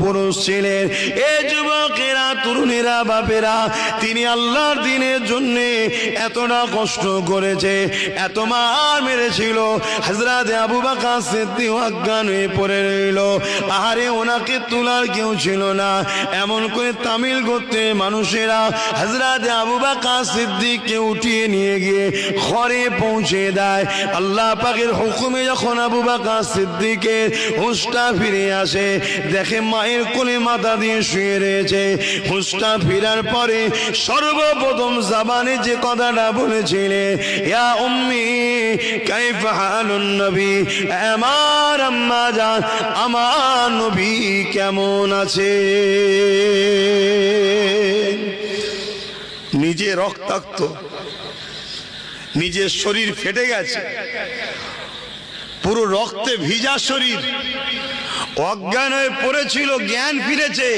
পুরুষ ছিলেন। এ যুবকেরা, তরুণেরা, বাপেরা, তিনি আল্লাহর দ্বীনের জন্য এতটা কষ্ট করেছে, এত মার মেরেছিল। হযরত আবু বকর সিদ্দিক অজ্ঞান হয়ে পড়ে রইল। আহারে, ওনাকে তোলার কেউ ছিল না। এমন করে তামিল করতে মানুষেরা হযরত আবু বকর সিদ্দিককে উঠিয়ে নিয়ে গিয়ে ঘরে পৌঁছে দেয়। আল্লাহ পাকের হুকুমে যখন আবু বকর সিদ্দিকের হুঁশটা ফিরে আসে, দেখে মায়ের কোলে মাথা দিয়ে শুয়ে রয়েছে। হুঁশটা ফেরার পরে সর্বপ্রথম জবানে যে কথাটা বলেছিলেন, ইয়া উম্মি কাইফা হালুন নবী, আমার আম্মা জান, আমার নবী কেমন আছে। নিজে রক্তাক্ত, নিজের শরীর ফেটে গেছে, পুরো রক্তে ভিজা শরীর, অজ্ঞান হয়ে পড়েছিল, জ্ঞান ফিরেছে।